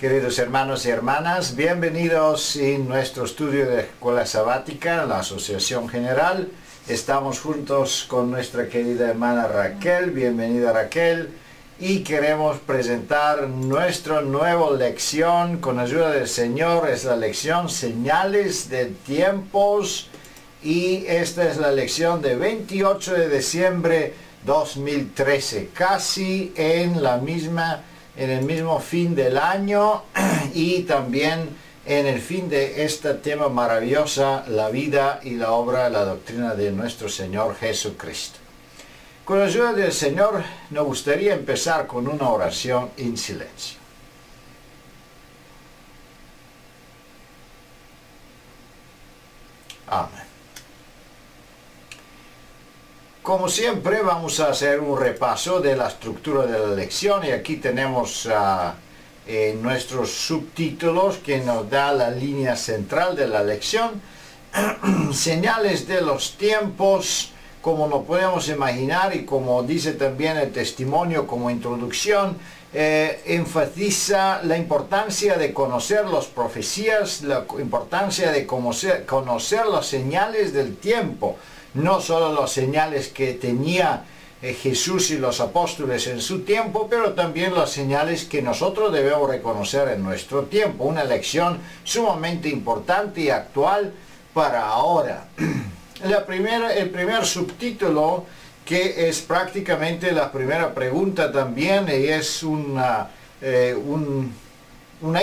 Queridos hermanos y hermanas, bienvenidos en nuestro estudio de Escuela Sabática, la Asociación General. Estamos juntos con nuestra querida hermana Raquel. Bienvenida, Raquel. Y queremos presentar nuestra nueva lección con ayuda del Señor. Es la lección Señales de Tiempos. Y esta es la lección de 28 de diciembre 2013. Casi en el mismo fin del año y también en el fin de este tema maravillosa, la vida y la obra, la doctrina de nuestro Señor Jesucristo. Con la ayuda del Señor nos gustaría empezar con una oración en silencio. Amén. Como siempre vamos a hacer un repaso de la estructura de la lección y aquí tenemos nuestros subtítulos que nos da la línea central de la lección. Señales de los tiempos, como nos podemos imaginar y como dice también el testimonio como introducción, enfatiza la importancia de conocer las profecías, la importancia de conocer las señales del tiempo. No solo las señales que tenía Jesús y los apóstoles en su tiempo, pero también las señales que nosotros debemos reconocer en nuestro tiempo. Una lección sumamente importante y actual para ahora. El primer subtítulo, que es prácticamente la primera pregunta también, y es una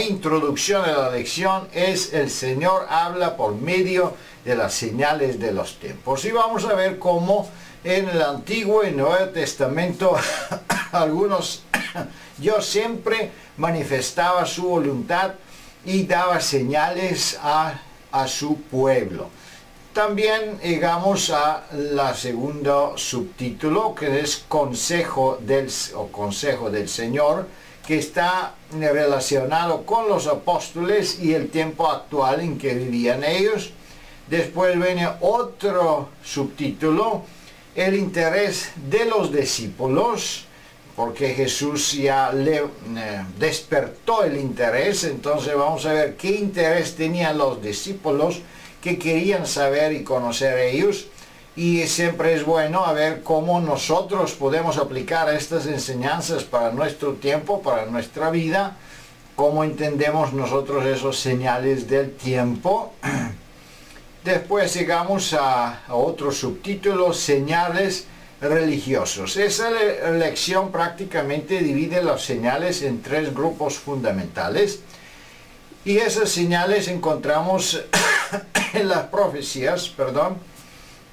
introducción a la lección, es: el Señor habla por medio de las señales de los tiempos. Y vamos a ver cómo en el Antiguo y Nuevo Testamento Dios siempre manifestaba su voluntad y daba señales a su pueblo. También llegamos a la segundo subtítulo, que es consejo del Señor, que está relacionado con los apóstoles y el tiempo actual en que vivían ellos. Después viene otro subtítulo, el interés de los discípulos, porque Jesús ya le despertó el interés. Entonces vamos a ver qué interés tenían los discípulos, que querían saber y conocer ellos. Y siempre es bueno a ver cómo nosotros podemos aplicar estas enseñanzas para nuestro tiempo, para nuestra vida, cómo entendemos nosotros esos señales del tiempo. Después llegamos a otro subtítulo, señales religiosos. Esa lección prácticamente divide las señales en tres grupos fundamentales. Y esas señales encontramos en las profecías,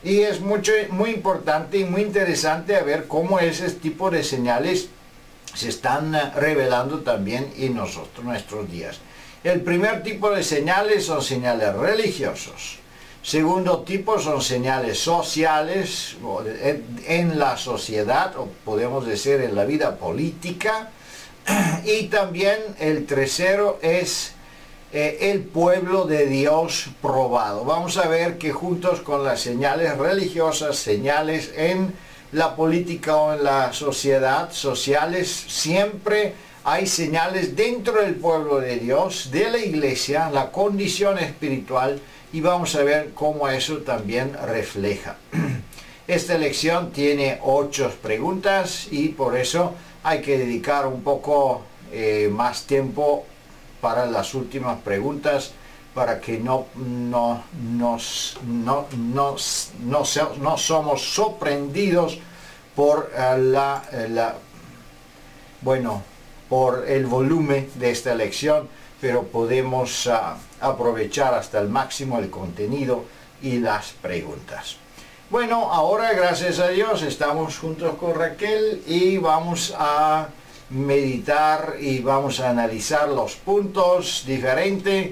y es muy importante y muy interesante a ver cómo ese tipo de señales se están revelando también en nuestros días. El primer tipo de señales son señales religiosos. Segundo tipo son señales sociales, en la sociedad, o podemos decir en la vida política. Y también el tercero es el pueblo de Dios probado. Vamos a ver que juntos con las señales religiosas, señales en la política o en la sociedad, sociales, siempre hay señales dentro del pueblo de Dios, de la iglesia, la condición espiritual, y vamos a ver cómo eso también refleja. Esta lección tiene 8 preguntas y por eso hay que dedicar un poco más tiempo para las últimas preguntas, para que no somos sorprendidos por por el volumen de esta lección, pero podemos aprovechar hasta el máximo el contenido y las preguntas. Bueno, ahora gracias a Dios estamos juntos con Raquel y vamos a meditar y vamos a analizar los puntos diferentes.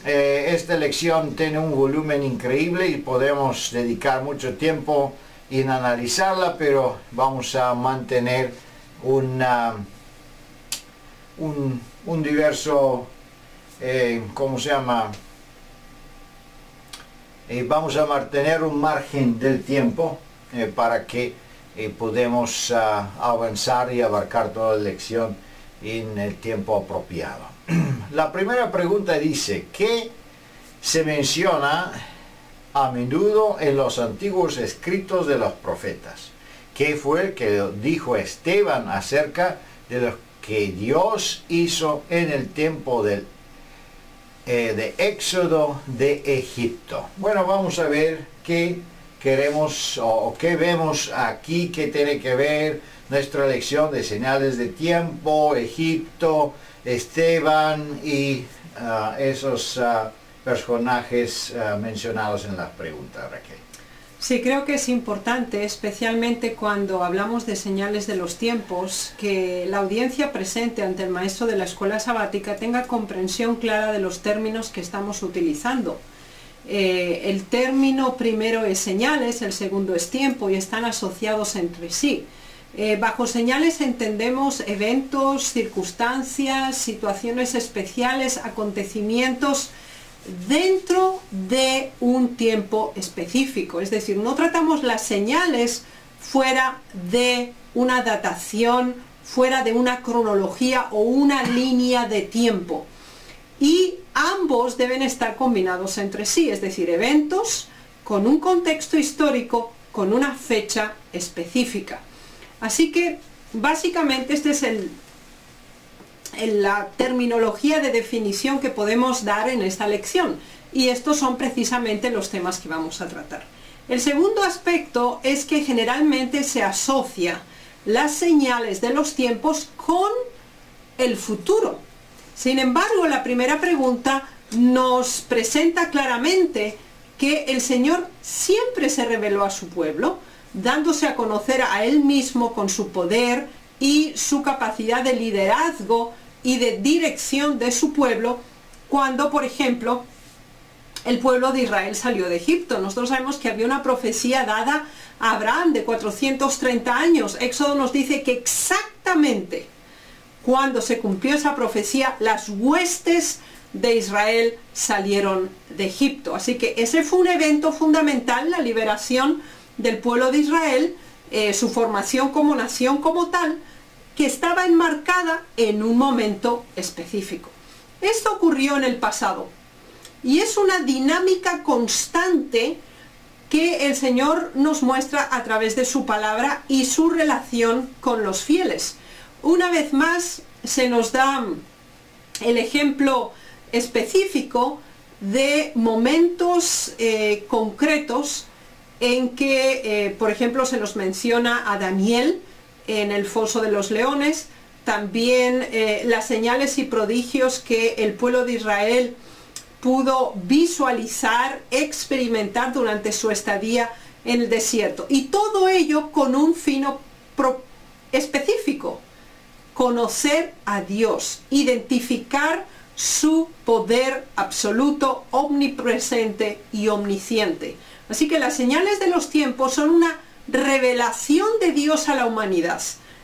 Esta lección tiene un volumen increíble y podemos dedicar mucho tiempo en analizarla, pero vamos a mantener un diverso, vamos a mantener un margen del tiempo para que podemos avanzar y abarcar toda la lección en el tiempo apropiado. La primera pregunta dice, ¿qué se menciona a menudo en los antiguos escritos de los profetas? ¿Qué fue que dijo Esteban acerca de lo que Dios hizo en el tiempo de Éxodo de Egipto? Bueno, vamos a ver qué queremos o qué vemos aquí, qué tiene que ver nuestra lección de señales de tiempo, Egipto, Esteban y esos personajes mencionados en las preguntas, Raquel. Sí, creo que es importante, especialmente cuando hablamos de señales de los tiempos, que la audiencia presente ante el maestro de la escuela sabática tenga comprensión clara de los términos que estamos utilizando. El término primero es señales, el segundo es tiempo y están asociados entre sí. Bajo señales entendemos eventos, circunstancias, situaciones especiales, acontecimientos dentro de un tiempo específico. Es decir, no tratamos las señales fuera de una datación, fuera de una cronología o una línea de tiempo. Y ambos deben estar combinados entre sí, es decir, eventos con un contexto histórico, con una fecha específica. Así que, básicamente, esta es la terminología de definición que podemos dar en esta lección. Y estos son precisamente los temas que vamos a tratar. El segundo aspecto es que generalmente se asocia las señales de los tiempos con el futuro. Sin embargo, la primera pregunta nos presenta claramente que el Señor siempre se reveló a su pueblo, dándose a conocer a Él mismo con su poder y su capacidad de liderazgo y de dirección de su pueblo, cuando, por ejemplo, el pueblo de Israel salió de Egipto. Nosotros sabemos que había una profecía dada a Abraham de 430 años. Éxodo nos dice que exactamente cuando se cumplió esa profecía, las huestes de Israel salieron de Egipto. Así que ese fue un evento fundamental, la liberación del pueblo de Israel, su formación como nación como tal, que estaba enmarcada en un momento específico. Esto ocurrió en el pasado y es una dinámica constante que el Señor nos muestra a través de su palabra y su relación con los fieles. Una vez más se nos da el ejemplo específico de momentos concretos en que, por ejemplo, se nos menciona a Daniel en el foso de los leones, también las señales y prodigios que el pueblo de Israel pudo visualizar, experimentar durante su estadía en el desierto. Y todo ello con un fin específico: conocer a Dios, identificar su poder absoluto, omnipresente y omnisciente. Así que las señales de los tiempos son una revelación de Dios a la humanidad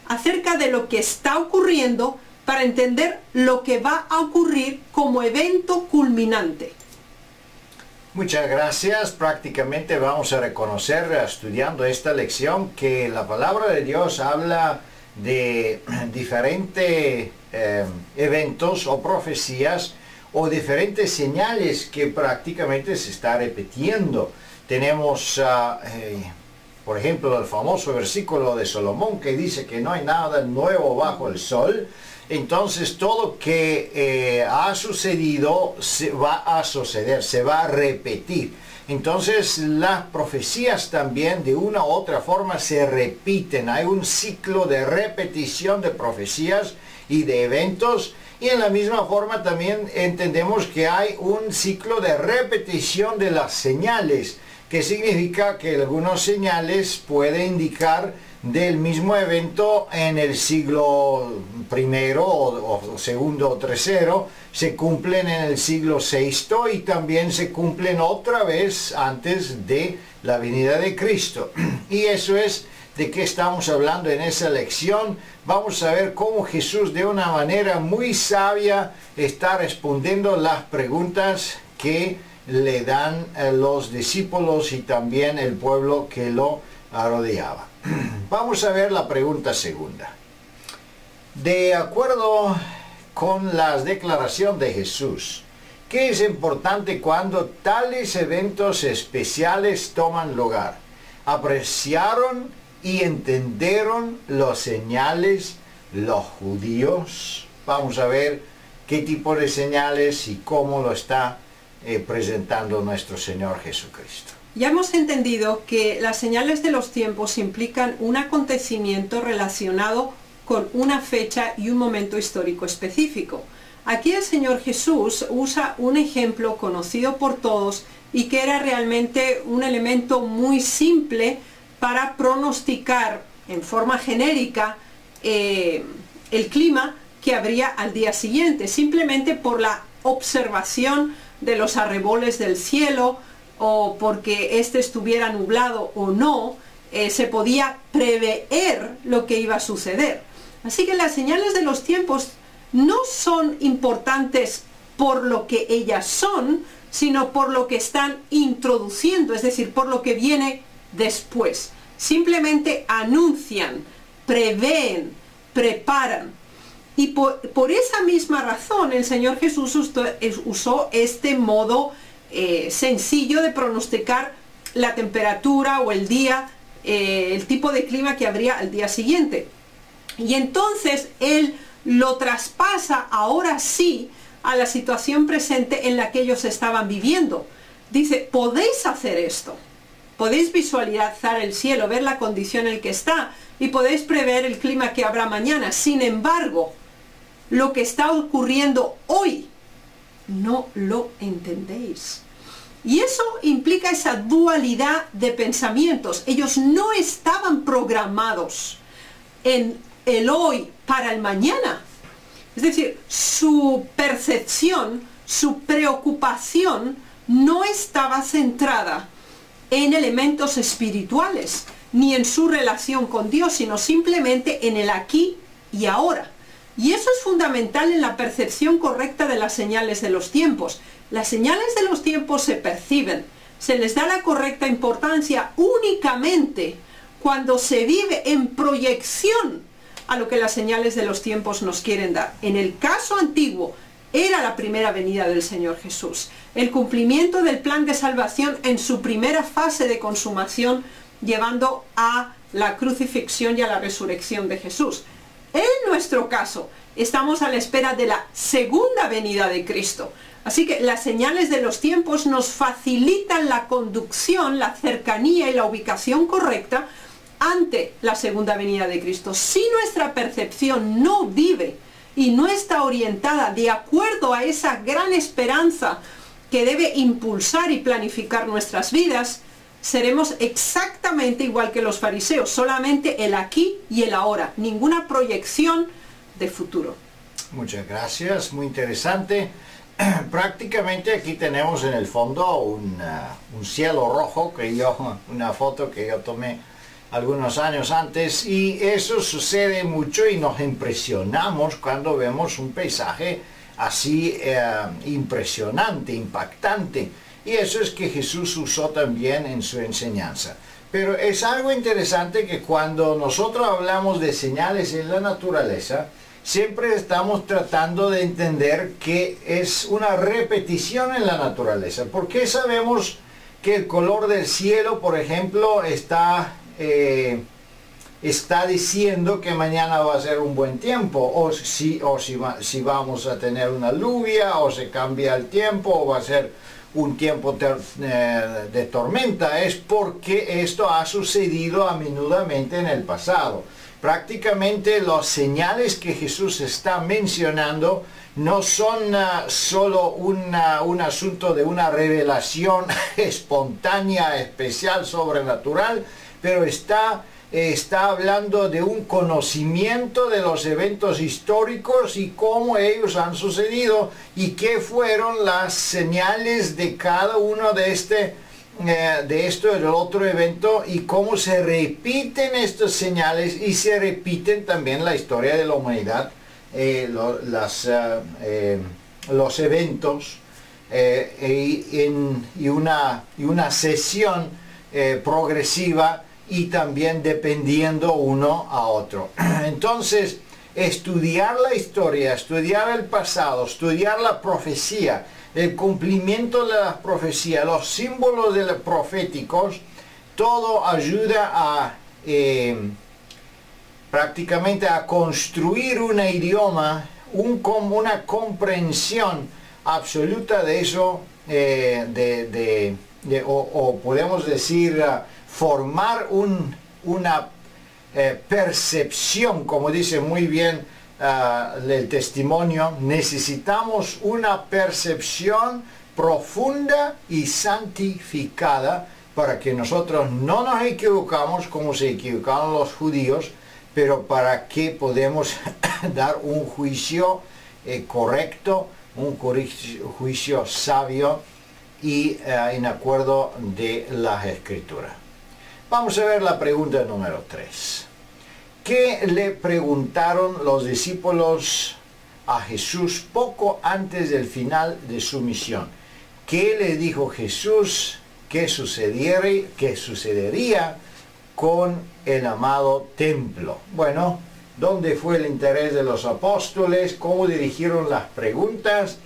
acerca de lo que está ocurriendo para entender lo que va a ocurrir como evento culminante. Muchas gracias. Prácticamente vamos a reconocer, estudiando esta lección, que la palabra de Dios habla de diferentes eventos o profecías o diferentes señales que prácticamente se está repitiendo. Tenemos, por ejemplo, el famoso versículo de Salomón que dice que no hay nada nuevo bajo el sol. Entonces todo que ha sucedido se va a suceder, se va a repetir. Entonces las profecías también de una u otra forma se repiten. Hay un ciclo de repetición de profecías y de eventos. Y en la misma forma también entendemos que hay un ciclo de repetición de las señales, que significa que algunas señales pueden indicar del mismo evento en el siglo primero o segundo o tercero, se cumplen en el siglo sexto y también se cumplen otra vez antes de la venida de Cristo. Y eso es de qué estamos hablando en esa lección. Vamos a ver cómo Jesús de una manera muy sabia está respondiendo las preguntas que le dan los discípulos y también el pueblo que lo rodeaba. Vamos a ver la pregunta segunda. De acuerdo con las declaraciones de Jesús, ¿qué es importante cuando tales eventos especiales toman lugar? ¿Apreciaron y entendieron las señales los judíos? Vamos a ver qué tipo de señales y cómo lo está presentando nuestro Señor Jesucristo. Ya hemos entendido que las señales de los tiempos implican un acontecimiento relacionado con una fecha y un momento histórico específico. Aquí el Señor Jesús usa un ejemplo conocido por todos y que era realmente un elemento muy simple para pronosticar en forma genérica el clima que habría al día siguiente, simplemente por la observación de los arreboles del cielo o porque éste estuviera nublado o no, se podía prever lo que iba a suceder. Así que las señales de los tiempos no son importantes por lo que ellas son, sino por lo que están introduciendo, es decir, por lo que viene después. Simplemente anuncian, prevén, preparan. Y por esa misma razón el Señor Jesús usó este modo sencillo de pronosticar la temperatura o el día, el tipo de clima que habría al día siguiente. Y entonces Él lo traspasa ahora sí a la situación presente en la que ellos estaban viviendo. Dice, podéis hacer esto, podéis visualizar el cielo, ver la condición en la que está y podéis prever el clima que habrá mañana. Sin embargo, lo que está ocurriendo hoy no lo entendéis. Y eso implica esa dualidad de pensamientos. Ellos no estaban programados en el hoy para el mañana. Es decir, su percepción, su preocupación no estaba centrada en elementos espirituales, ni en su relación con Dios, sino simplemente en el aquí y ahora. Y eso es fundamental en la percepción correcta de las señales de los tiempos. Las señales de los tiempos se perciben, se les da la correcta importancia únicamente cuando se vive en proyección a lo que las señales de los tiempos nos quieren dar. En el caso antiguo, era la primera venida del Señor Jesús, el cumplimiento del plan de salvación en su primera fase de consumación, llevando a la crucifixión y a la resurrección de Jesús. En nuestro caso, estamos a la espera de la segunda venida de Cristo. Así que las señales de los tiempos nos facilitan la conducción, la cercanía y la ubicación correcta ante la segunda venida de Cristo. Si nuestra percepción no vive y no está orientada de acuerdo a esa gran esperanza que debe impulsar y planificar nuestras vidas, seremos exactamente igual que los fariseos, solamente el aquí y el ahora, ninguna proyección de futuro. Muchas gracias, muy interesante. Prácticamente aquí tenemos en el fondo un cielo rojo, una foto que yo tomé algunos años antes, y eso sucede mucho y nos impresionamos cuando vemos un paisaje así impresionante, impactante. Y eso es que Jesús usó también en su enseñanza. Pero es algo interesante que cuando nosotros hablamos de señales en la naturaleza, siempre estamos tratando de entender que es una repetición en la naturaleza. ¿Por qué sabemos que el color del cielo, por ejemplo, está diciendo que mañana va a ser un buen tiempo? O si vamos a tener una lluvia, o se cambia el tiempo, o va a ser un tiempo de tormenta. Es porque esto ha sucedido a menudamente en el pasado. Prácticamente las señales que Jesús está mencionando no son solo un asunto de una revelación espontánea, especial, sobrenatural, pero está hablando de un conocimiento de los eventos históricos y cómo ellos han sucedido y qué fueron las señales de cada uno de esto y del otro evento, y cómo se repiten estas señales y se repiten también la historia de la humanidad, los eventos y una sesión progresiva y también dependiendo uno a otro. Entonces, estudiar la historia, estudiar el pasado, estudiar la profecía, el cumplimiento de las profecías, los símbolos proféticos, todo ayuda a prácticamente a construir un idioma, una comprensión absoluta de eso, o podemos decir, formar una percepción, como dice muy bien el testimonio. Necesitamos una percepción profunda y santificada para que nosotros no nos equivocamos como se equivocaron los judíos, pero para que podamos dar un juicio correcto, un juicio sabio y en acuerdo de las Escrituras. Vamos a ver la pregunta número 3. ¿Qué le preguntaron los discípulos a Jesús poco antes del final de su misión? ¿Qué le dijo Jesús que sucedería con el amado templo? Bueno, ¿dónde fue el interés de los apóstoles? ¿Cómo dirigieron las preguntas?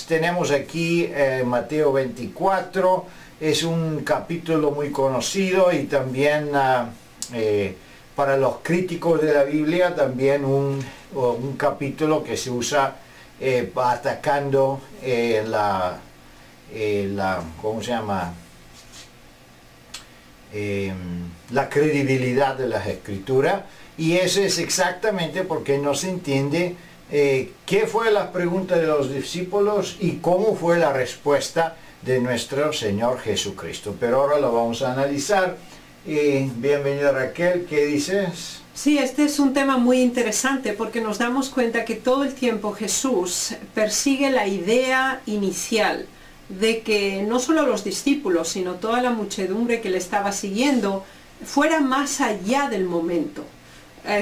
Tenemos aquí Mateo 24, es un capítulo muy conocido y también para los críticos de la Biblia también un capítulo que se usa atacando ¿cómo se llama? La credibilidad de las Escrituras, y eso es exactamente porque no se entiende qué fue la pregunta de los discípulos y cómo fue la respuesta de nuestro Señor Jesucristo. Pero ahora lo vamos a analizar. Bienvenida Raquel, ¿qué dices? Sí, este es un tema muy interesante porque nos damos cuenta que todo el tiempo Jesús persigue la idea inicial de que no solo los discípulos, sino toda la muchedumbre que le estaba siguiendo fuera más allá del momento,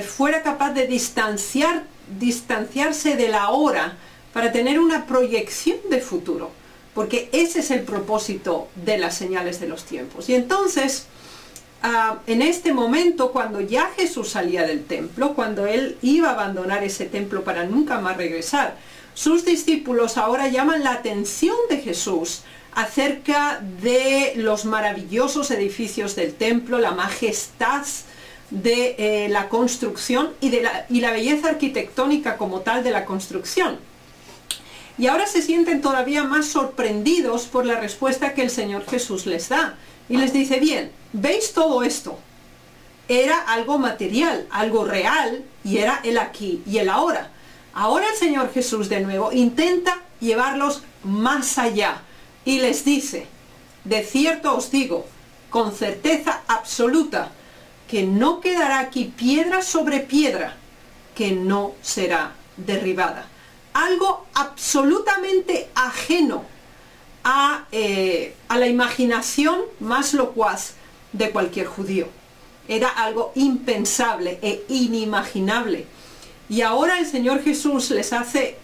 fuera capaz de distanciarse de la hora para tener una proyección de futuro, porque ese es el propósito de las señales de los tiempos. Y entonces, en este momento, cuando ya Jesús salía del templo, cuando él iba a abandonar ese templo para nunca más regresar, sus discípulos ahora llaman la atención de Jesús acerca de los maravillosos edificios del templo, la majestad de la construcción y la belleza arquitectónica como tal de la construcción. Y ahora se sienten todavía más sorprendidos por la respuesta que el Señor Jesús les da. Y les dice, bien, ¿veis todo esto? Era algo material, algo real, y era el aquí y el ahora. Ahora el Señor Jesús de nuevo intenta llevarlos más allá y les dice, de cierto os digo, con certeza absoluta, que no quedará aquí piedra sobre piedra que no será derribada. Algo absolutamente ajeno a la imaginación más locuaz de cualquier judío. Era algo impensable e inimaginable. Y ahora el Señor Jesús les hace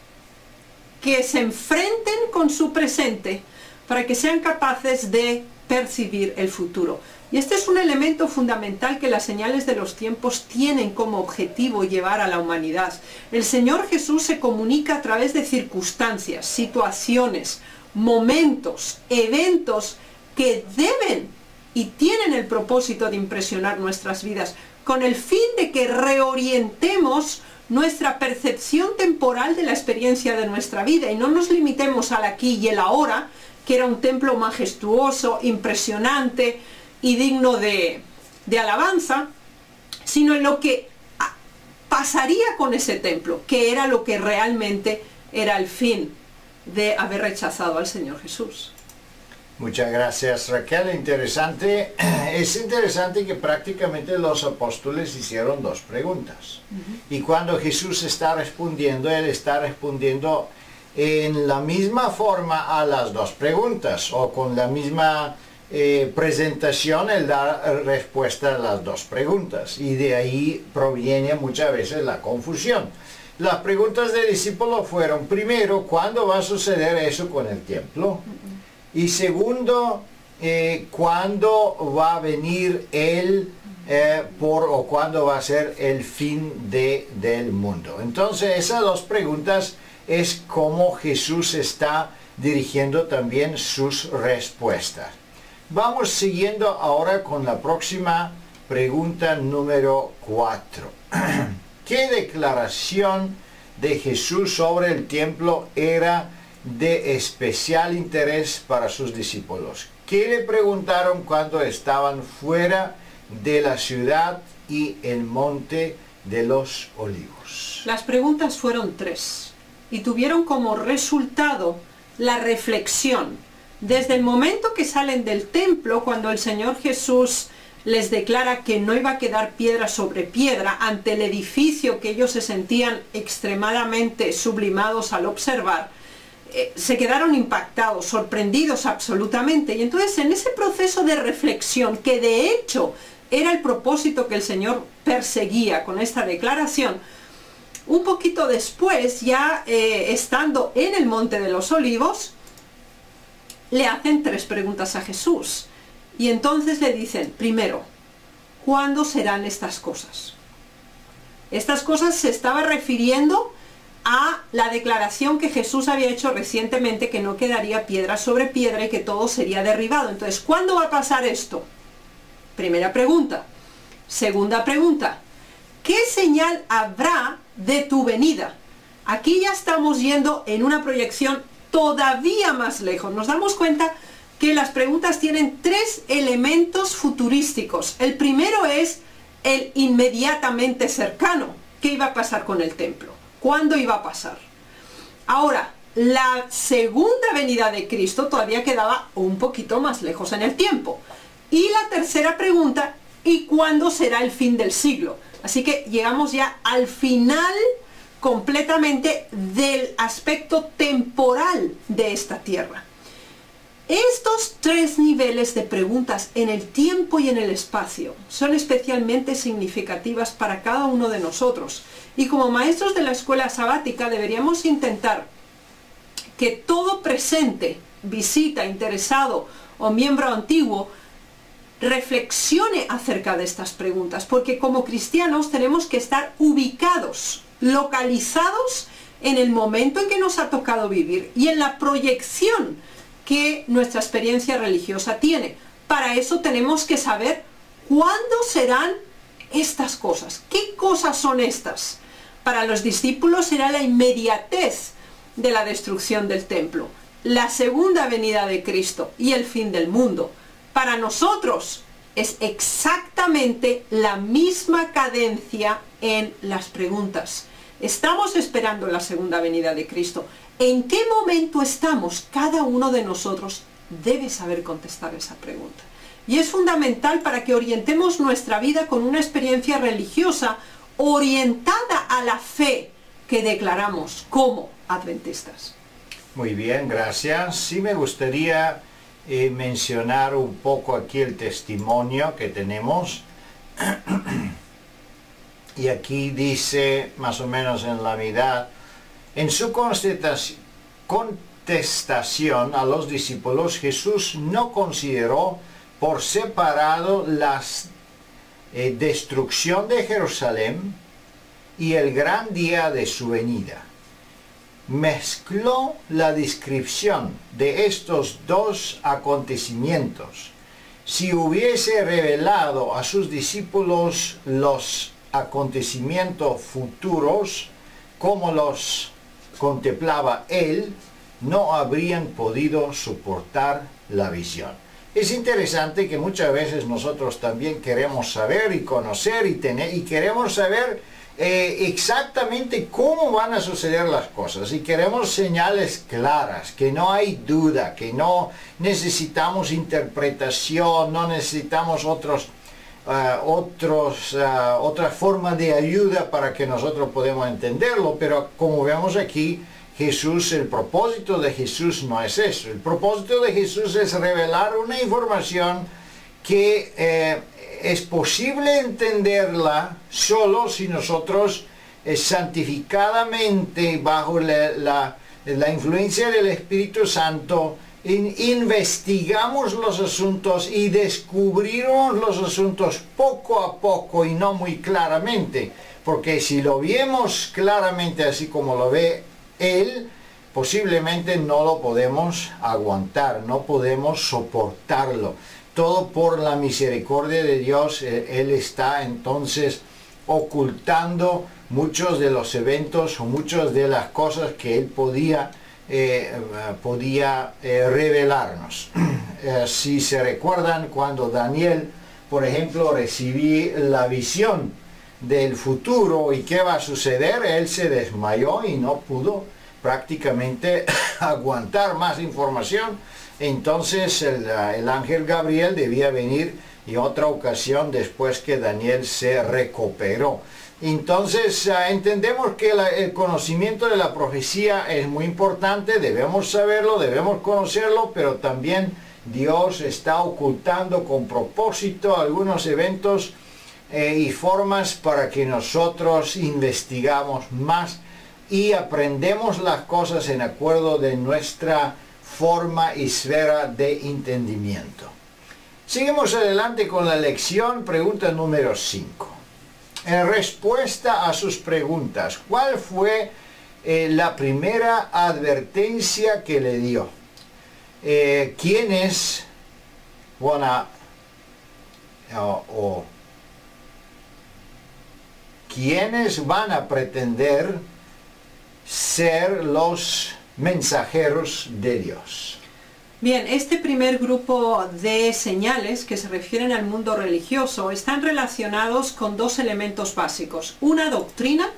que se enfrenten con su presente para que sean capaces de percibir el futuro. Y este es un elemento fundamental que las señales de los tiempos tienen como objetivo llevar a la humanidad. El Señor Jesús se comunica a través de circunstancias, situaciones, momentos, eventos que deben y tienen el propósito de impresionar nuestras vidas, con el fin de que reorientemos nuestra percepción temporal de la experiencia de nuestra vida y no nos limitemos al aquí y el ahora, que era un templo majestuoso, impresionante y digno de alabanza, sino en lo que pasaría con ese templo, que era lo que realmente era el fin de haber rechazado al Señor Jesús. Muchas gracias Raquel, interesante. Es interesante que prácticamente los apóstoles hicieron dos preguntas. Y cuando Jesús está respondiendo, Él está respondiendo en la misma forma a las dos preguntas, o con la misma presentación, Él da respuesta a las dos preguntas. Y de ahí proviene muchas veces la confusión. Las preguntas del discípulo fueron, primero, ¿cuándo va a suceder eso con el templo? Y segundo, ¿cuándo va a venir el o cuándo va a ser el fin del mundo. Entonces esas dos preguntas es cómo Jesús está dirigiendo también sus respuestas. Vamos siguiendo ahora con la próxima pregunta número 4. ¿Qué declaración de Jesús sobre el templo era de especial interés para sus discípulos? ¿Qué le preguntaron cuando estaban fuera de la ciudad y el monte de los olivos? Las preguntas fueron 3 y tuvieron como resultado la reflexión. Desde el momento que salen del templo, cuando el Señor Jesús les declara que no iba a quedar piedra sobre piedra ante el edificio que ellos se sentían extremadamente sublimados al observar, se quedaron impactados, sorprendidos absolutamente. Y entonces en ese proceso de reflexión, que de hecho era el propósito que el Señor perseguía con esta declaración, un poquito después, ya estando en el Monte de los Olivos, le hacen 3 preguntas a Jesús. Y entonces le dicen, primero, ¿cuándo serán estas cosas? Estas cosas se estaba refiriendo a la declaración que Jesús había hecho recientemente, que no quedaría piedra sobre piedra y que todo sería derribado. Entonces, ¿cuándo va a pasar esto? Primera pregunta. Segunda pregunta, ¿qué señal habrá de tu venida? Aquí ya estamos yendo en una proyección todavía más lejos. Nos damos cuenta que las preguntas tienen 3 elementos futurísticos. El primero es el inmediatamente cercano. ¿Qué iba a pasar con el templo? ¿Cuándo iba a pasar? Ahora, la segunda venida de Cristo todavía quedaba un poquito más lejos en el tiempo. Y la tercera pregunta, ¿y cuándo será el fin del siglo? Así que llegamos ya al final completamente del aspecto temporal de esta tierra. Estos 3 niveles de preguntas en el tiempo y en el espacio son especialmente significativas para cada uno de nosotros. Y como maestros de la escuela sabática deberíamos intentar que todo presente, visita, interesado o miembro antiguo reflexione acerca de estas preguntas, porque como cristianos tenemos que estar ubicados, localizados en el momento en que nos ha tocado vivir y en la proyección que nuestra experiencia religiosa tiene. Para eso tenemos que saber cuándo serán estas cosas. ¿Qué cosas son estas? Para los discípulos será la inmediatez de la destrucción del templo, la segunda venida de Cristo y el fin del mundo. Para nosotros es exactamente la misma cadencia en las preguntas. Estamos esperando la segunda venida de Cristo. ¿En qué momento estamos? Cada uno de nosotros debe saber contestar esa pregunta. Y es fundamental para que orientemos nuestra vida con una experiencia religiosa orientada a la fe que declaramos como adventistas. Muy bien, gracias. Sí me gustaría mencionar un poco aquí el testimonio que tenemos. Y aquí dice, más o menos en la mitad, en su contestación a los discípulos, Jesús no consideró por separado la destrucción de Jerusalén y el gran día de su venida. Mezcló la descripción de estos 2 acontecimientos. Si hubiese revelado a sus discípulos los acontecimientos futuros como los contemplaba él, no habrían podido soportar la visión. Es interesante que muchas veces nosotros también queremos saber y conocer y queremos saber exactamente cómo van a suceder las cosas, y queremos señales claras, que no hay duda, que no necesitamos interpretación, no necesitamos otra forma de ayuda para que nosotros podamos entenderlo. Pero como vemos aquí, Jesús, el propósito de Jesús no es eso. El propósito de Jesús es revelar una información que es posible entenderla solo si nosotros santificadamente, bajo la influencia del Espíritu Santo, investigamos los asuntos y descubrimos los asuntos poco a poco y no muy claramente, porque si lo vemos claramente así como lo ve él, posiblemente no lo podemos aguantar, no podemos soportarlo. Todo por la misericordia de Dios, él está entonces ocultando muchos de los eventos o muchas de las cosas que él podía revelarnos. Si se recuerdan, cuando Daniel, por ejemplo, recibí la visión del futuro y qué va a suceder, él se desmayó y no pudo prácticamente aguantar más información. Entonces el ángel Gabriel debía venir en otra ocasión después que Daniel se recuperó. Entonces entendemos que el conocimiento de la profecía es muy importante, debemos saberlo, debemos conocerlo, pero también Dios está ocultando con propósito algunos eventos y formas para que nosotros investigamos más y aprendemos las cosas en acuerdo de nuestra forma y esfera de entendimiento. Seguimos adelante con la lección, pregunta número 5. En respuesta a sus preguntas, ¿cuál fue la primera advertencia que le dio? ¿Quiénes van a pretender ser los mensajeros de Dios? Bien, este primer grupo de señales que se refieren al mundo religioso están relacionados con dos elementos básicos, una doctrina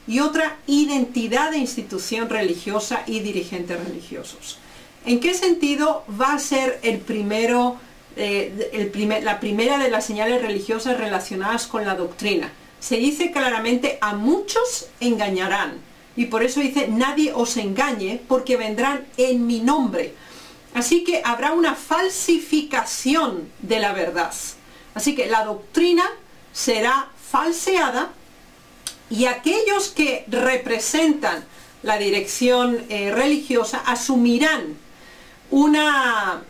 y otra identidad de institución religiosa y dirigentes religiosos. ¿En qué sentido va a ser la primera de las señales religiosas relacionadas con la doctrina? Se dice claramente, a muchos engañarán, y por eso dice, nadie os engañe, porque vendrán en mi nombre. Así que habrá una falsificación de la verdad. Así que la doctrina será falseada y aquellos que representan la dirección religiosa asumirán una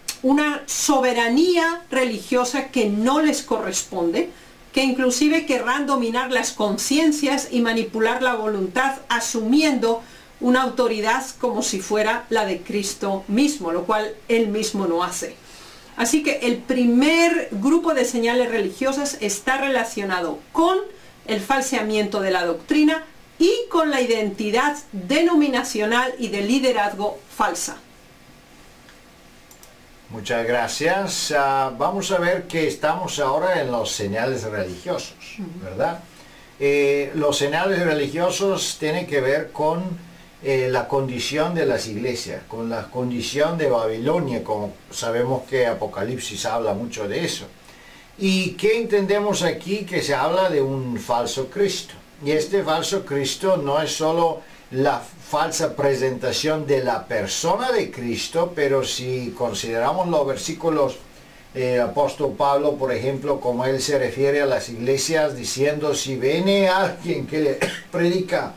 soberanía religiosa que no les corresponde, que inclusive querrán dominar las conciencias y manipular la voluntad asumiendo una autoridad como si fuera la de Cristo mismo, lo cual él mismo no hace. Así que el primer grupo de señales religiosas está relacionado con el falseamiento de la doctrina y con la identidad denominacional y de liderazgo falsa. Muchas gracias. Vamos a ver que estamos ahora en los señales religiosos, ¿verdad? Los señales religiosos tienen que ver con la condición de las iglesias, con la condición de Babilonia, como sabemos que Apocalipsis habla mucho de eso. ¿Y qué entendemos aquí? Que se habla de un falso Cristo. Y este falso Cristo no es solo la falsa presentación de la persona de Cristo, pero si consideramos los versículos del apóstol Pablo, por ejemplo, como él se refiere a las iglesias diciendo, si viene alguien que le predica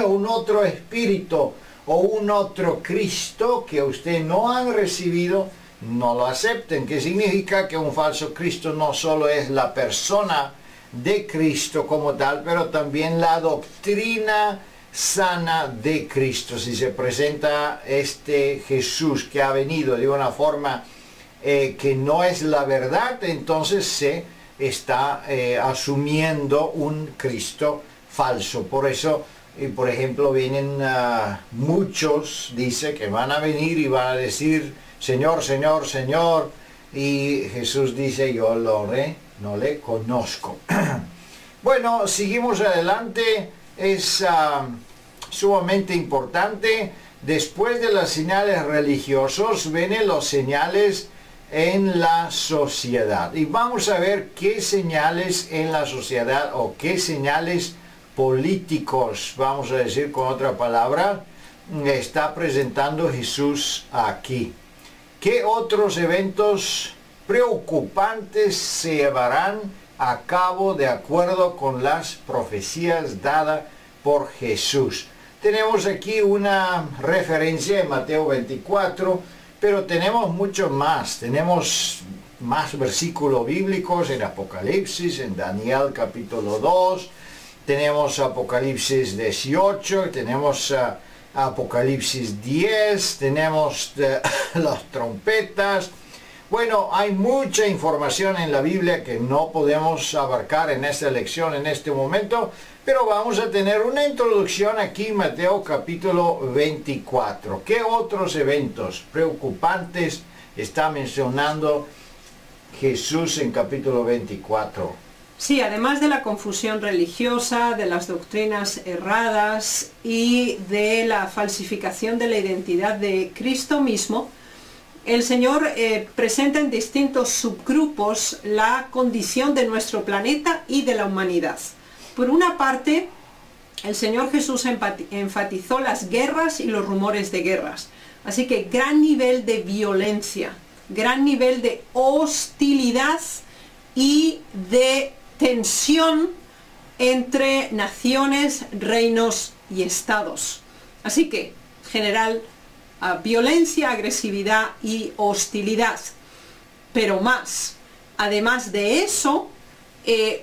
un otro espíritu o un otro Cristo que usted no han recibido, no lo acepten. ¿Qué significa? Que un falso Cristo no solo es la persona de Cristo como tal, pero también la doctrina sana de Cristo. Si se presenta este Jesús que ha venido de una forma que no es la verdad, entonces se está asumiendo un Cristo falso. Por eso, por ejemplo, vienen muchos, dice, que van a venir y van a decir, Señor, Señor, Señor, y Jesús dice, yo no le conozco. Bueno, seguimos adelante. Es sumamente importante. Después de las señales religiosas vienen las señales en la sociedad. Y vamos a ver qué señales en la sociedad o qué señales políticos, vamos a decir con otra palabra, está presentando Jesús aquí. ¿Qué otros eventos preocupantes se llevarán a cabo de acuerdo con las profecías dadas por Jesús? Tenemos aquí una referencia en Mateo 24, pero tenemos mucho más. Tenemos más versículos bíblicos en Apocalipsis, en Daniel capítulo 2, tenemos Apocalipsis 18, tenemos Apocalipsis 10, tenemos las trompetas. Bueno, hay mucha información en la Biblia que no podemos abarcar en esta lección en este momento, pero vamos a tener una introducción aquí en Mateo capítulo 24. ¿Qué otros eventos preocupantes está mencionando Jesús en capítulo 24? Sí, además de la confusión religiosa, de las doctrinas erradas y de la falsificación de la identidad de Cristo mismo, el Señor presenta en distintos subgrupos la condición de nuestro planeta y de la humanidad. Por una parte, el Señor Jesús enfatizó las guerras y los rumores de guerras. Así que gran nivel de violencia, gran nivel de hostilidad y de tensión entre naciones, reinos y estados. Así que, general, violencia, agresividad y hostilidad. Pero más, además de eso,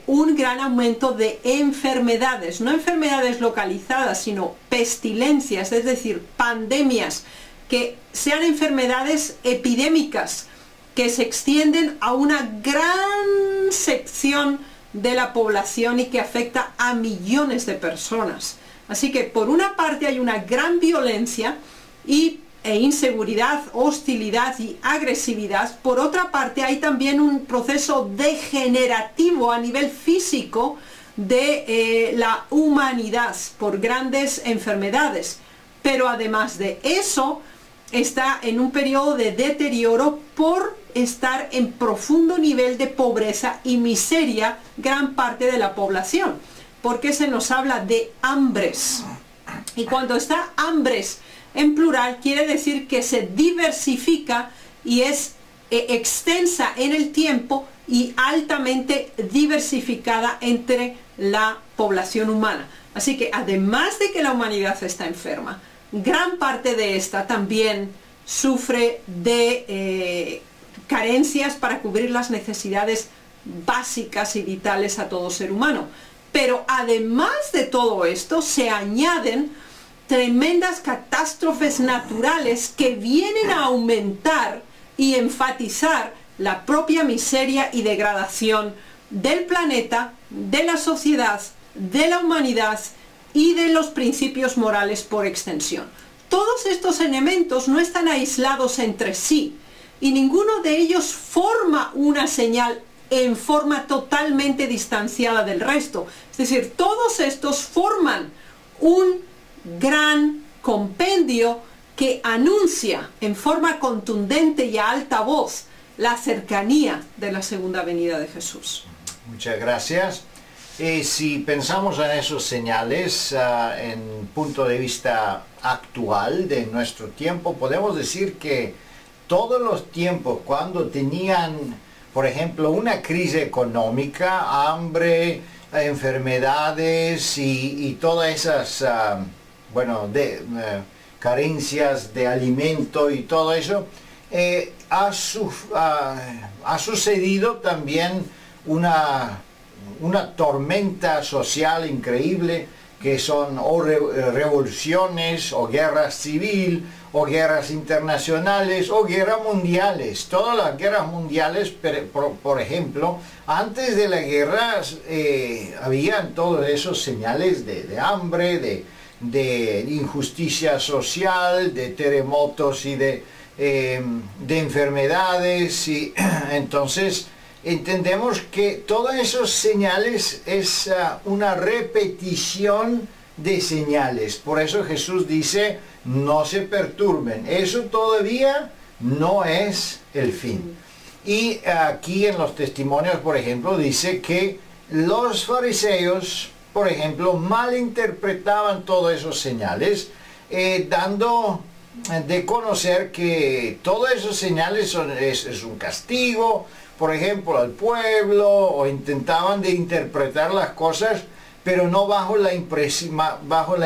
un gran aumento de enfermedades, no enfermedades localizadas, sino pestilencias, es decir, pandemias, que sean enfermedades epidémicas, que se extienden a una gran sección de la población y que afecta a millones de personas. Así que por una parte hay una gran violencia e inseguridad, hostilidad y agresividad. Por otra parte hay también un proceso degenerativo a nivel físico de la humanidad por grandes enfermedades. Pero además de eso, está en un periodo de deterioro por estar en profundo nivel de pobreza y miseria gran parte de la población, porque se nos habla de hambres. Y cuando está hambres en plural, quiere decir que se diversifica y es extensa en el tiempo y altamente diversificada entre la población humana. Así que además de que la humanidad está enferma, gran parte de esta también sufre de carencias para cubrir las necesidades básicas y vitales a todo ser humano. Pero además de todo esto, se añaden tremendas catástrofes naturales que vienen a aumentar y enfatizar la propia miseria y degradación del planeta, de la sociedad, de la humanidad y de los principios morales por extensión. Todos estos elementos no están aislados entre sí y ninguno de ellos forma una señal en forma totalmente distanciada del resto. Es decir, todos estos forman un gran compendio que anuncia en forma contundente y a alta voz la cercanía de la segunda venida de Jesús. Muchas gracias. Si pensamos en esos señales en punto de vista actual de nuestro tiempo, podemos decir que todos los tiempos cuando tenían, por ejemplo, una crisis económica, hambre, enfermedades y todas esas carencias de alimento y todo eso, ha sucedido también una tormenta social increíble, que son o revoluciones o guerras civiles o guerras internacionales o guerras mundiales. Todas las guerras mundiales, por ejemplo, antes de la guerra habían todos esos señales de hambre, de injusticia social, de terremotos y de enfermedades, y entonces entendemos que todas esas señales es una repetición de señales. Por eso Jesús dice, no se perturben, eso todavía no es el fin. Y aquí en los testimonios, por ejemplo, dice que los fariseos, por ejemplo, malinterpretaban todas esas señales, dando de conocer que todas esas señales es un castigo, por ejemplo, al pueblo, o intentaban de interpretar las cosas, pero no bajo la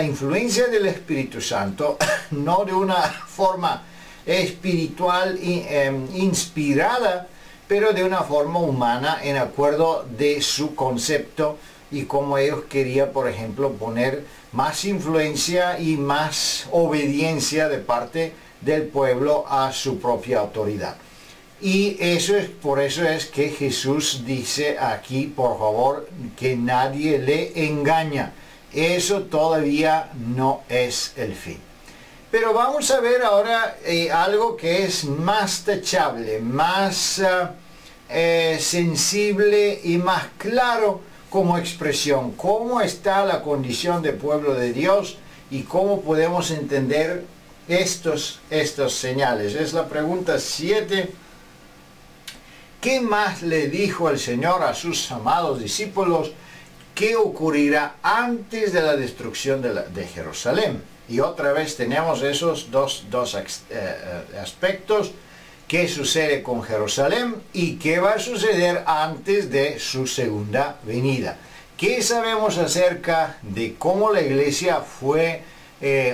influencia del Espíritu Santo, no de una forma espiritual inspirada, pero de una forma humana, en acuerdo de su concepto y como ellos querían, por ejemplo, poner más influencia y más obediencia de parte del pueblo a su propia autoridad. Y por eso es que Jesús dice aquí, por favor, que nadie le engaña. Eso todavía no es el fin. Pero vamos a ver ahora algo que es más tachable, más sensible y más claro como expresión. ¿Cómo está la condición del pueblo de Dios y cómo podemos entender estos señales? Es la pregunta 7. ¿Qué más le dijo el Señor a sus amados discípulos que ocurrirá antes de la destrucción de Jerusalén? Y otra vez tenemos esos dos aspectos. ¿Qué sucede con Jerusalén y qué va a suceder antes de su segunda venida? ¿Qué sabemos acerca de cómo la iglesia fue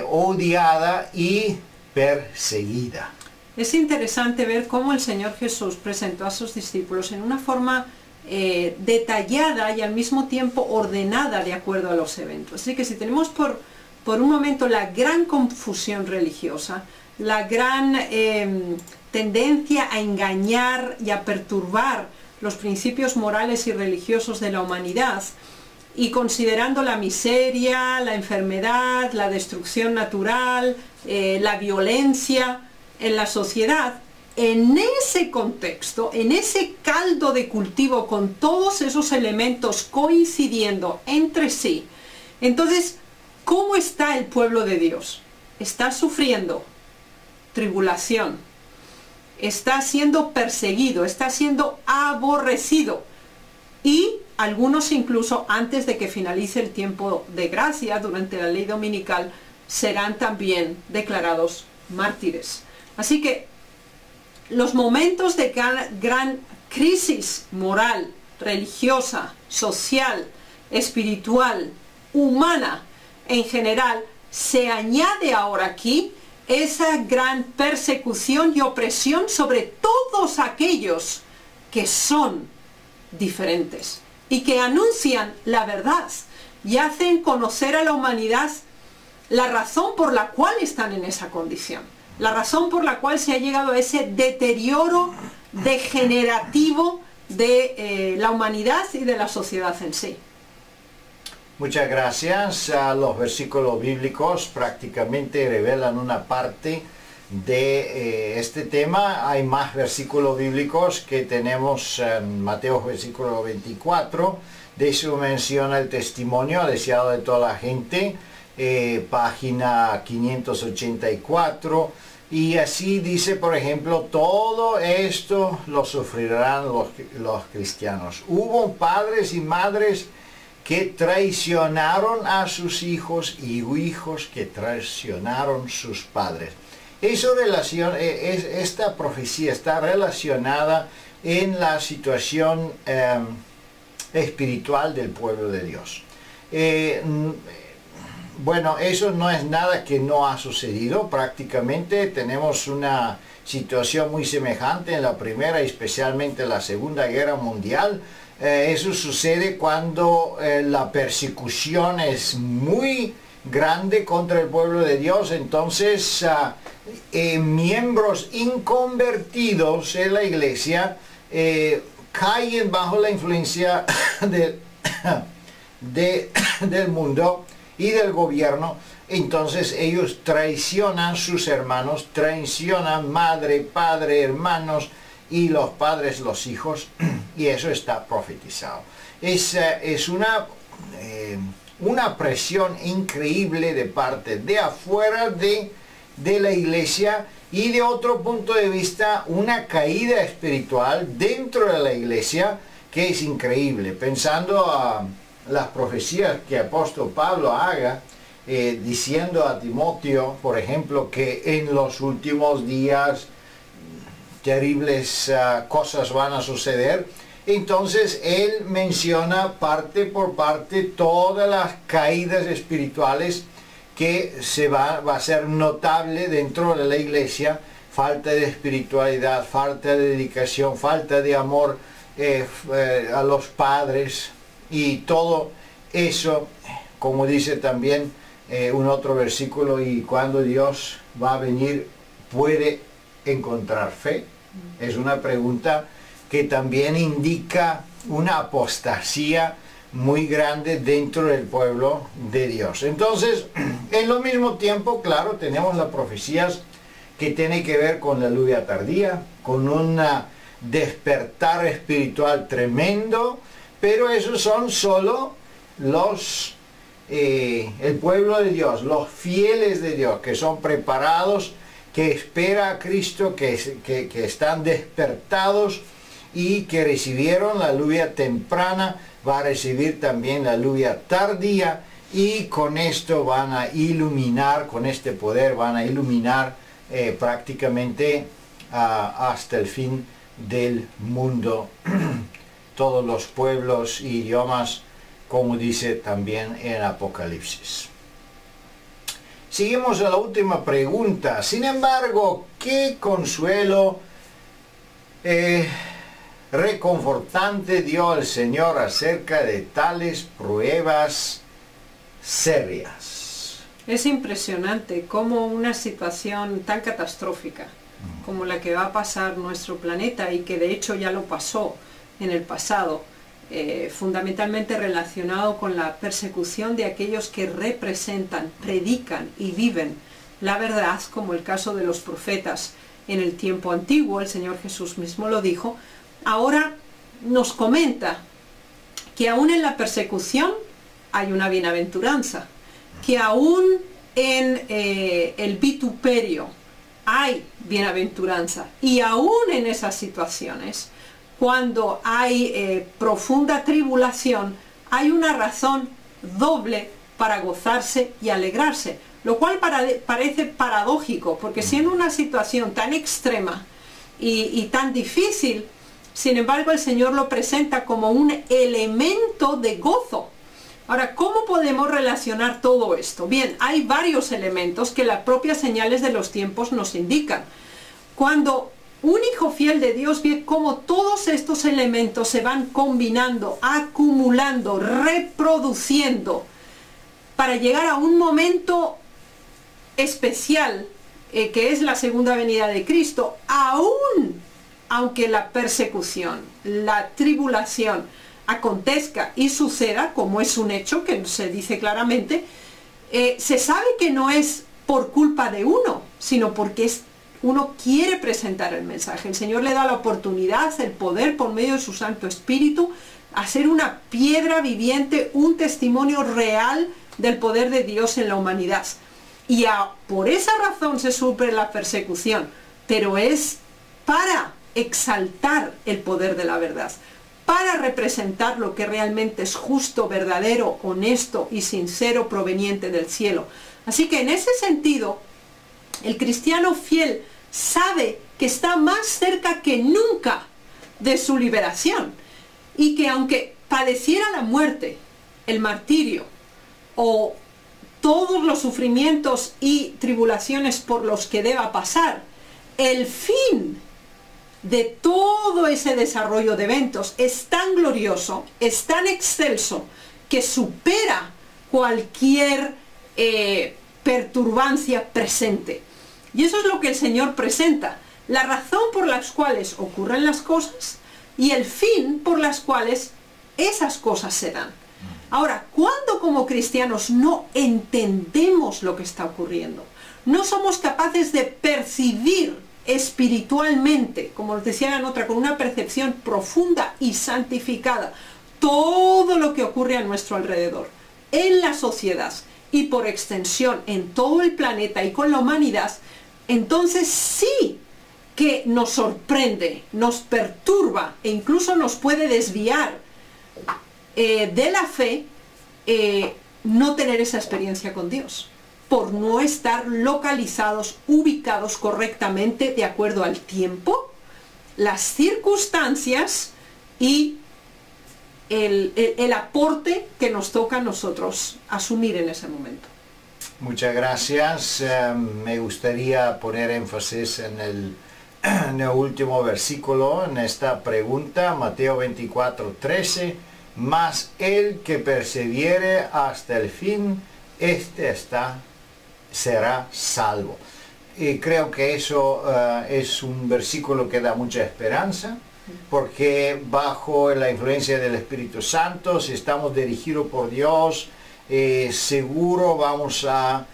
odiada y perseguida? Es interesante ver cómo el Señor Jesús presentó a sus discípulos en una forma detallada y al mismo tiempo ordenada de acuerdo a los eventos. Así que si tenemos por un momento la gran confusión religiosa, la gran tendencia a engañar y a perturbar los principios morales y religiosos de la humanidad, y considerando la miseria, la enfermedad, la destrucción natural, la violencia en la sociedad, en ese contexto, en ese caldo de cultivo con todos esos elementos coincidiendo entre sí, entonces, ¿cómo está el pueblo de Dios? Está sufriendo tribulación, está siendo perseguido, está siendo aborrecido, y algunos incluso antes de que finalice el tiempo de gracia durante la ley dominical serán también declarados mártires. Así que los momentos de gran crisis moral, religiosa, social, espiritual, humana en general, se añade ahora aquí esa gran persecución y opresión sobre todos aquellos que son diferentes y que anuncian la verdad y hacen conocer a la humanidad la razón por la cual están en esa condición, la razón por la cual se ha llegado a ese deterioro degenerativo de la humanidad y de la sociedad en sí. Muchas gracias. Los versículos bíblicos prácticamente revelan una parte de este tema. Hay más versículos bíblicos que tenemos en Mateo versículo 24. De eso menciona el testimonio deseado de toda la gente, página 584. Y así dice, por ejemplo, todo esto lo sufrirán los cristianos. Hubo padres y madres que traicionaron a sus hijos y hijos que traicionaron sus padres. Esta profecía está relacionada en la situación espiritual del pueblo de Dios. Bueno, eso no es nada que no ha sucedido. Prácticamente tenemos una situación muy semejante en la Primera y especialmente en la Segunda Guerra Mundial. Eso sucede cuando la persecución es muy grande contra el pueblo de Dios. Entonces miembros inconvertidos en la iglesia caen bajo la influencia del mundo y del gobierno. Entonces ellos traicionan sus hermanos, traicionan madre, padre, hermanos, y los padres los hijos, y eso está profetizado. Es una presión increíble de parte de afuera de la iglesia, y de otro punto de vista una caída espiritual dentro de la iglesia que es increíble. Pensando a las profecías que el apóstol Pablo haga, diciendo a Timoteo, por ejemplo, que en los últimos días terribles cosas van a suceder. Entonces él menciona parte por parte todas las caídas espirituales que va a ser notable dentro de la iglesia falta de espiritualidad, falta de dedicación, falta de amor a los padres, y todo eso, como dice también un otro versículo, y cuando Dios va a venir, ¿puede encontrar fe? Es una pregunta que también indica una apostasía muy grande dentro del pueblo de Dios. Entonces, en lo mismo tiempo, claro, tenemos las profecías que tienen que ver con la lluvia tardía, con un despertar espiritual tremendo, pero esos son solo el pueblo de Dios, los fieles de Dios, que son preparados, que espera a Cristo, que están despertados y que recibieron la lluvia temprana, va a recibir también la lluvia tardía, y con esto van a iluminar, con este poder van a iluminar prácticamente hasta el fin del mundo, todos los pueblos e idiomas, como dice también en Apocalipsis. Seguimos a la última pregunta. Sin embargo, ¿qué consuelo reconfortante dio el Señor acerca de tales pruebas serias? Es impresionante cómo una situación tan catastrófica como la que va a pasar nuestro planeta, y que de hecho ya lo pasó en el pasado, fundamentalmente relacionado con la persecución de aquellos que representan, predican y viven la verdad, como el caso de los profetas en el tiempo antiguo. El Señor Jesús mismo lo dijo. Ahora nos comenta que aún en la persecución hay una bienaventuranza, que aún en el vituperio hay bienaventuranza, y aún en esas situaciones, cuando hay profunda tribulación, hay una razón doble para gozarse y alegrarse, lo cual parece paradójico, porque siendo una situación tan extrema y tan difícil, sin embargo el Señor lo presenta como un elemento de gozo. Ahora, ¿cómo podemos relacionar todo esto? Bien, hay varios elementos que las propias señales de los tiempos nos indican. Cuando un hijo fiel de Dios ve cómo todos estos elementos se van combinando, acumulando, reproduciendo, para llegar a un momento especial, que es la segunda venida de Cristo, aunque la persecución, la tribulación acontezca y suceda, como es un hecho que se dice claramente, se sabe que no es por culpa de uno, sino porque uno quiere presentar el mensaje. El Señor le da la oportunidad, el poder por medio de su Santo Espíritu, hacer una piedra viviente, un testimonio real del poder de Dios en la humanidad. Y por esa razón se sufre la persecución, pero es para exaltar el poder de la verdad, para representar lo que realmente es justo, verdadero, honesto y sincero, proveniente del cielo. Así que en ese sentido, el cristiano fiel sabe que está más cerca que nunca de su liberación, y que aunque padeciera la muerte, el martirio o todos los sufrimientos y tribulaciones por los que deba pasar, el fin de todo ese desarrollo de eventos es tan glorioso, es tan excelso, que supera cualquier perturbancia presente. Y eso es lo que el Señor presenta, la razón por las cuales ocurren las cosas y el fin por las cuales esas cosas se dan. Ahora, cuando como cristianos no entendemos lo que está ocurriendo, no somos capaces de percibir espiritualmente, como os decía en otra, con una percepción profunda y santificada, todo lo que ocurre a nuestro alrededor, en la sociedad y por extensión en todo el planeta y con la humanidad, entonces sí que nos sorprende, nos perturba e incluso nos puede desviar de la fe, no tener esa experiencia con Dios, por no estar localizados, ubicados correctamente de acuerdo al tiempo, las circunstancias y el aporte que nos toca a nosotros asumir en ese momento. Muchas gracias. Me gustaría poner énfasis en el último versículo, en esta pregunta, Mateo 24:13. Mas el que perseviere hasta el fin, será salvo. Y creo que eso es un versículo que da mucha esperanza, porque bajo la influencia del Espíritu Santo, si estamos dirigidos por Dios, seguro vamos a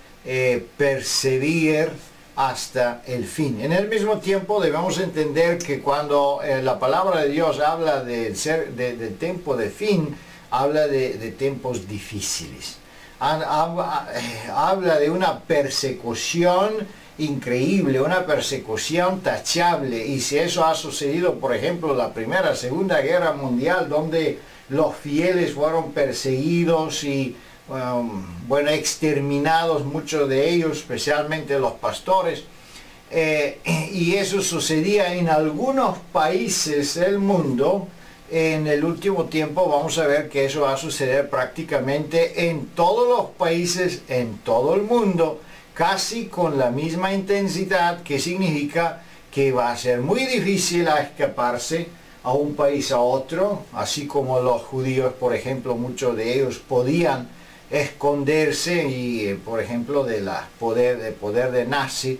perseverar hasta el fin. En el mismo tiempo debemos entender que cuando la palabra de Dios habla del tiempo de fin, habla de tiempos difíciles. Habla de una persecución increíble, una persecución tachable, y si eso ha sucedido, por ejemplo, la Primera, Segunda Guerra Mundial, donde los fieles fueron perseguidos y exterminados, muchos de ellos, especialmente los pastores, y eso sucedía en algunos países del mundo. En el último tiempo vamos a ver que eso va a suceder prácticamente en todos los países, en todo el mundo, casi con la misma intensidad, que significa que va a ser muy difícil escaparse a un país a otro, así como los judíos, por ejemplo, muchos de ellos podían esconderse y, por ejemplo, del poder de nazi,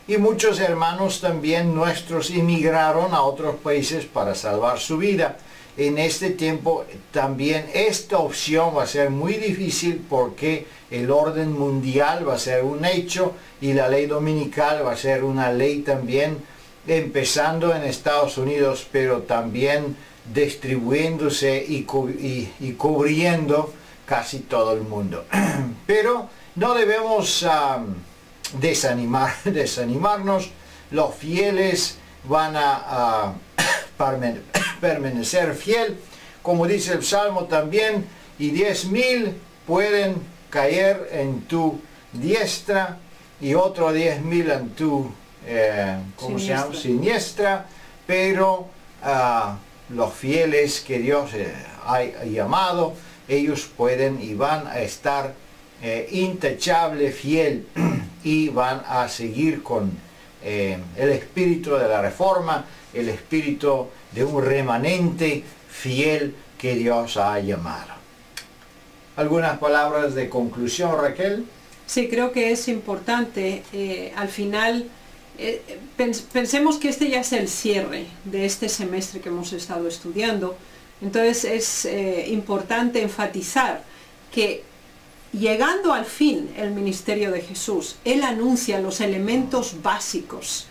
y muchos hermanos también nuestros emigraron a otros países para salvar su vida. En este tiempo también esta opción va a ser muy difícil, porque el orden mundial va a ser un hecho y la ley dominical va a ser una ley también, empezando en Estados Unidos, pero también distribuyéndose y cubriendo casi todo el mundo. Pero no debemos desanimarnos. Los fieles van a permanecer fiel, como dice el Salmo también, y 10,000 pueden caer en tu diestra y otros 10,000 en tu siniestra, pero los fieles que Dios ha llamado, ellos pueden y van a estar intachable, fiel, y van a seguir con el espíritu de la reforma, el espíritu de un remanente fiel que Dios ha llamado. ¿Algunas palabras de conclusión, Raquel? Sí, creo que es importante. Al final, pensemos que este ya es el cierre de este semestre que hemos estado estudiando. Entonces es importante enfatizar que, llegando al fin el ministerio de Jesús, Él anuncia los elementos básicos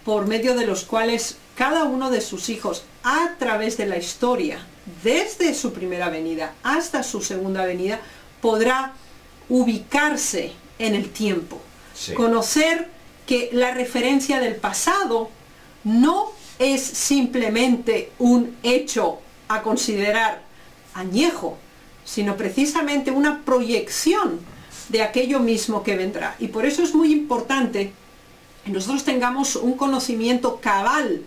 por medio de los cuales cada uno de sus hijos, a través de la historia, desde su primera venida hasta su segunda venida, podrá ubicarse en el tiempo. Sí. Conocer que la referencia del pasado no es simplemente un hecho a considerar añejo, sino precisamente una proyección de aquello mismo que vendrá. Y por eso es muy importante que nosotros tengamos un conocimiento cabal,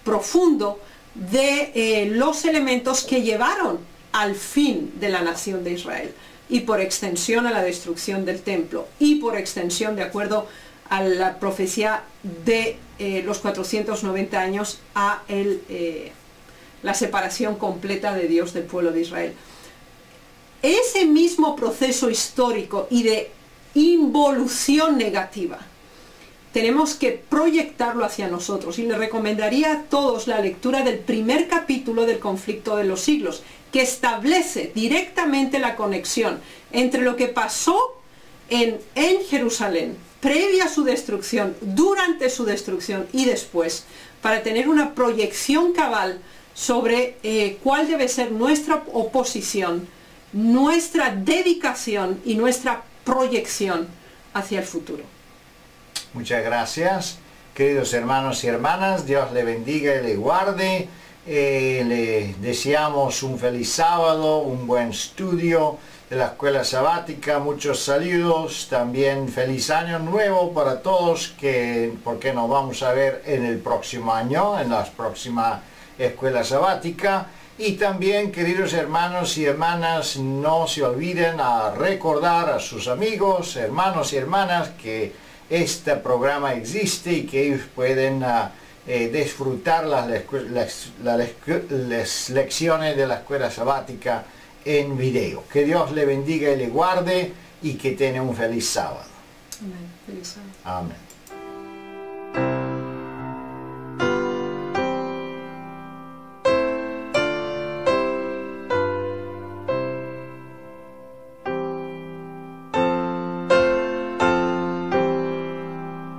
profundo, de los elementos que llevaron al fin de la nación de Israel, y por extensión a la destrucción del templo, y por extensión, de acuerdo a la profecía de los 490 años, a la separación completa de Dios del pueblo de Israel. Ese mismo proceso histórico y de involución negativa tenemos que proyectarlo hacia nosotros, y les recomendaría a todos la lectura del primer capítulo del Conflicto de los Siglos, que establece directamente la conexión entre lo que pasó en Jerusalén previa a su destrucción, durante su destrucción y después, para tener una proyección cabal sobre cuál debe ser nuestra oposición, nuestra dedicación y nuestra proyección hacia el futuro. Muchas gracias, queridos hermanos y hermanas. Dios le bendiga y le guarde. Le deseamos un feliz sábado, un buen estudio de la escuela sabática, muchos saludos, también feliz año nuevo para todos, porque nos vamos a ver en el próximo año, en la próxima escuela sabática, Y también, queridos hermanos y hermanas, no se olviden a recordar a sus amigos, hermanos y hermanas que este programa existe y que ellos pueden disfrutar las lecciones de la escuela sabática en video. Que Dios le bendiga y le guarde y que tenga un feliz sábado. Amén. Feliz sábado. Amén.